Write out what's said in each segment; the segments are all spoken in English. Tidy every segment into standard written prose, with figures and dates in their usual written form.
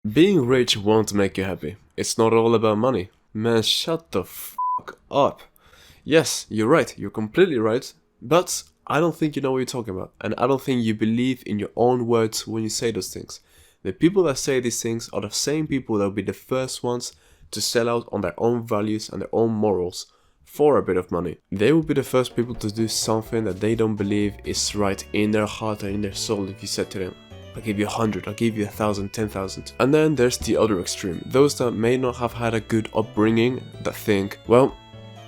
Being rich won't make you happy. It's not all about money. Man, shut the fuck up. Yes, you're right. You're completely right. But I don't think you know what you're talking about. And I don't think you believe in your own words when you say those things. The people that say these things are the same people that will be the first ones to sell out on their own values and their own morals for a bit of money. They will be the first people to do something that they don't believe is right in their heart and in their soul if you said to them, I'll give you 100, I'll give you 1,000, 10,000. And then there's the other extreme. Those that may not have had a good upbringing that think, well,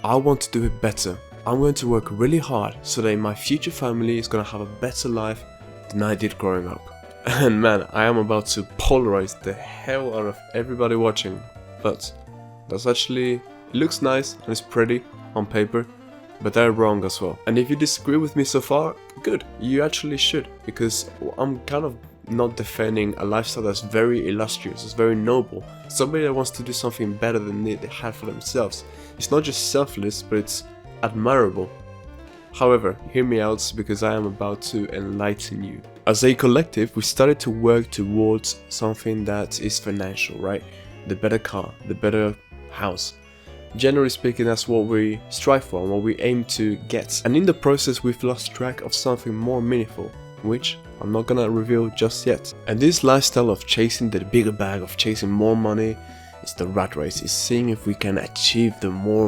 I want to do it better. I'm going to work really hard so that my future family is going to have a better life than I did growing up. And man, I am about to polarize the hell out of everybody watching. But that's actually, it looks nice and it's pretty on paper, but they're wrong as well. And if you disagree with me so far, good, you actually should, because I'm kind of not defending a lifestyle that's very illustrious, it's very noble. Somebody that wants to do something better than they had for themselves. It's not just selfless, but it's admirable. However, hear me out because I am about to enlighten you. As a collective, we started to work towards something that is financial, right? The better car, the better house. Generally speaking, that's what we strive for and what we aim to get. And in the process, we've lost track of something more meaningful, which I'm not gonna reveal just yet. And this lifestyle of chasing the bigger bag, of chasing more money, is the rat race. It's seeing if we can achieve the more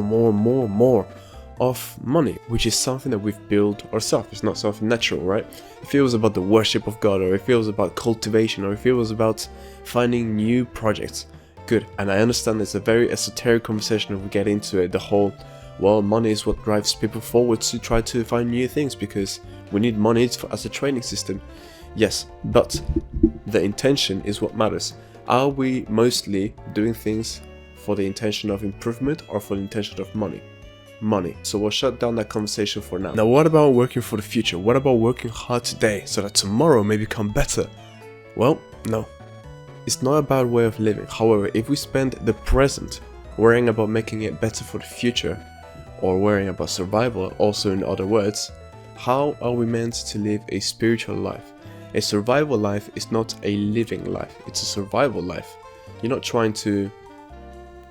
of money, which is something that we've built ourselves. It's not something natural, right? If it was about the worship of God, or if it was about cultivation, or if it was about finding new projects, good. And I understand it's a very esoteric conversation if we get into it, the whole, well, money is what drives people forward to try to find new things because we need money as a training system. Yes, but the intention is what matters. Are we mostly doing things for the intention of improvement or for the intention of money? Money. So we'll shut down that conversation for now. Now, what about working for the future? What about working hard today so that tomorrow may become better? Well, no. It's not a bad way of living. However, if we spend the present worrying about making it better for the future, or worrying about survival, also in other words, how are we meant to live a spiritual life? A survival life is not a living life, it's a survival life. You're not trying to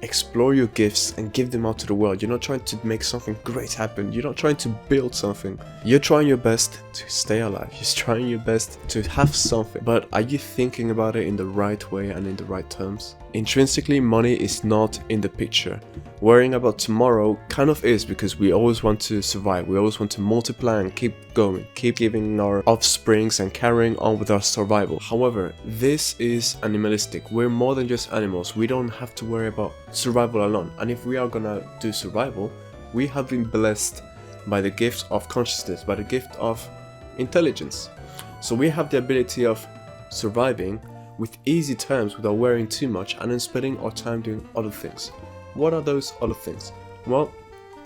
explore your gifts and give them out to the world. You're not trying to make something great happen. You're not trying to build something. You're trying your best to stay alive. You're trying your best to have something. But are you thinking about it in the right way and in the right terms? Intrinsically, money is not in the picture. Worrying about tomorrow kind of is, because we always want to survive. We always want to multiply and keep going, keep giving our offsprings and carrying on with our survival. However, this is animalistic. We're more than just animals. We don't have to worry about survival alone. And if we are gonna do survival, we have been blessed by the gift of consciousness, by the gift of intelligence. So we have the ability of surviving with easy terms without worrying too much and then spending our time doing other things. What are those other things? Well,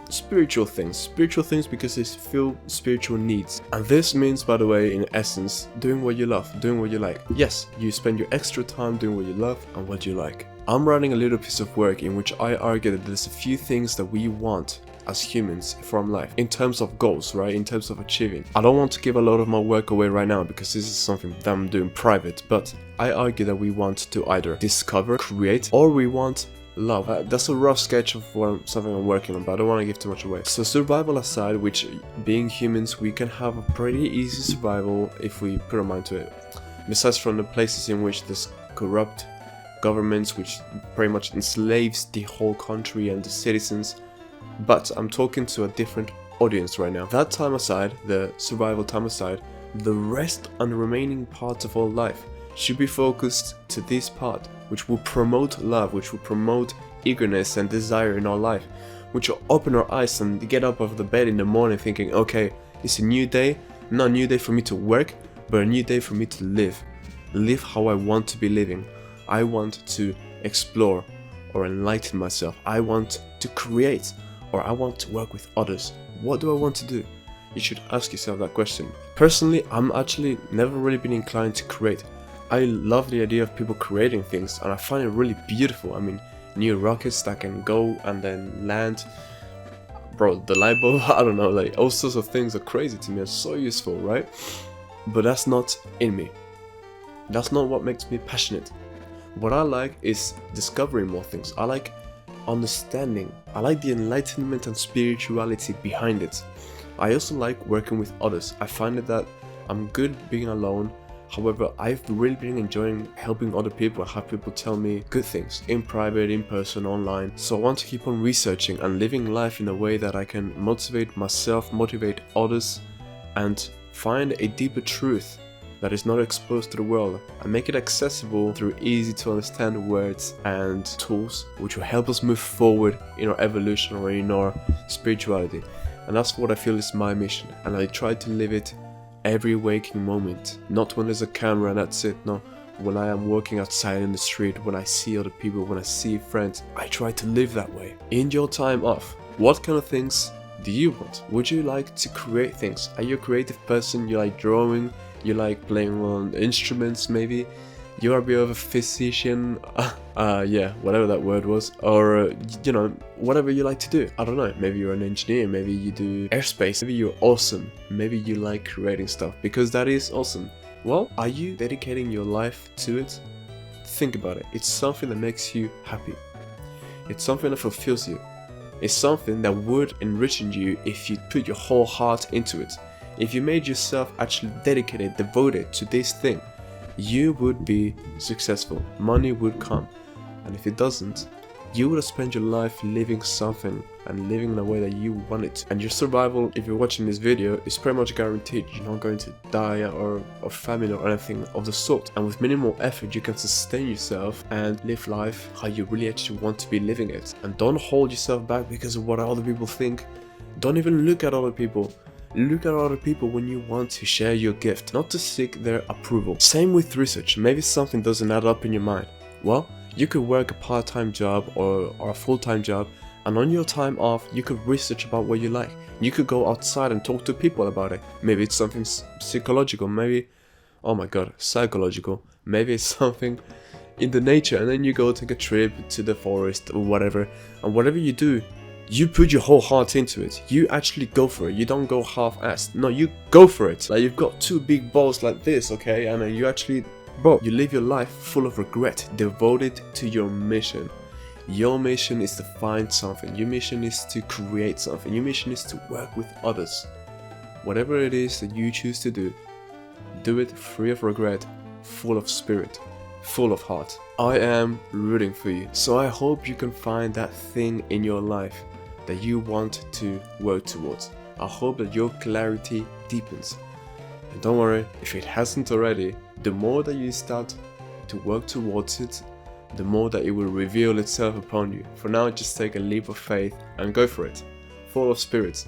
spiritual things because they feel spiritual needs. And this means, by the way, in essence, doing what you love, doing what you like. Yes, you spend your extra time doing what you love and what you like. I'm writing a little piece of work in which I argue that there's a few things that we want as humans from life in terms of goals, right? In terms of achieving. I don't want to give a lot of my work away right now because this is something that I'm doing private, but I argue that we want to either discover, create, or we want love. That's a rough sketch of something I'm working on, but I don't want to give too much away. So survival aside, which being humans, we can have a pretty easy survival if we put our mind to it. Besides from the places in which there's corrupt governments, which pretty much enslaves the whole country and the citizens. But I'm talking to a different audience right now. That time aside, the survival time aside, the rest and the remaining parts of our life should be focused to this part, which will promote love, which will promote eagerness and desire in our life, which will open our eyes and get up of the bed in the morning thinking, okay, it's a new day, not a new day for me to work, but a new day for me to live how I want to be living. I want to explore or enlighten myself. I want to create, or I want to work with others. What do I want to do? You should ask yourself that question. Personally, I'm actually never really been inclined to create. I love the idea of people creating things and I find it really beautiful. I mean, new rockets that can go and then land. Bro, the light bulb, I don't know, like all sorts of things are crazy to me and so useful, right? But that's not in me. That's not what makes me passionate. What I like is discovering more things. I like understanding. I like the enlightenment and spirituality behind it. I also like working with others. I find that I'm good being alone. However, I've really been enjoying helping other people and have people tell me good things in private, in person, online. So I want to keep on researching and living life in a way that I can motivate myself, motivate others, and find a deeper truth that is not exposed to the world, and make it accessible through easy to understand words and tools which will help us move forward in our evolution or in our spirituality. And that's what I feel is my mission, and I try to live it every waking moment. Not when there's a camera and that's it, no. When I am walking outside in the street, when I see other people, when I see friends, I try to live that way. In your time off, what kind of things do you want? Would you like to create things? Are you a creative person? You like drawing? You like playing on instruments maybe? You are a bit of a physician? Yeah, whatever that word was. Or, you know, whatever you like to do. I don't know, maybe you're an engineer, maybe you do airspace, maybe you're awesome. Maybe you like creating stuff, because that is awesome. Well, are you dedicating your life to it? Think about it. It's something that makes you happy. It's something that fulfills you. It's something that would enrich you if you put your whole heart into it. If you made yourself actually dedicated, devoted to this thing, you would be successful. Money would come. And if it doesn't, you would have spent your life living something and living in a way that you want it. And your survival, if you're watching this video, is pretty much guaranteed. You're not going to die or famine or anything of the sort. And with minimal effort, you can sustain yourself and live life how you really actually want to be living it. And don't hold yourself back because of what other people think. Don't even look at other people. Look at other people when you want to share your gift, not to seek their approval. Same with research. Maybe something doesn't add up in your mind. Well, you could work a part-time job or a full-time job, and on your time off, you could research about what you like. You could go outside and talk to people about it. Maybe it's something psychological, maybe, oh my god, psychological. Maybe it's something in the nature, and then you go take a trip to the forest or whatever, and whatever you do, you put your whole heart into it. You actually go for it. You don't go half-assed. No, you go for it. Like, you've got two big balls like this, okay? And then you actually, bro, you live your life full of regret, devoted to your mission. Your mission is to find something. Your mission is to create something. Your mission is to work with others. Whatever it is that you choose to do it free of regret, full of spirit, full of heart. I am rooting for you. So I hope you can find that thing in your life that you want to work towards. I hope that your clarity deepens. And don't worry, if it hasn't already, the more that you start to work towards it, the more that it will reveal itself upon you. For now, just take a leap of faith and go for it. Full of spirit.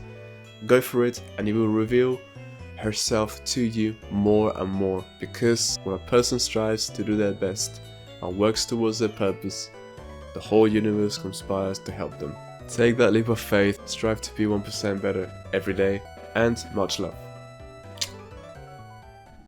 Go for it, and it will reveal herself to you more and more. Because when a person strives to do their best and works towards their purpose, the whole universe conspires to help them. Take that leap of faith, strive to be 1% better every day, and much love.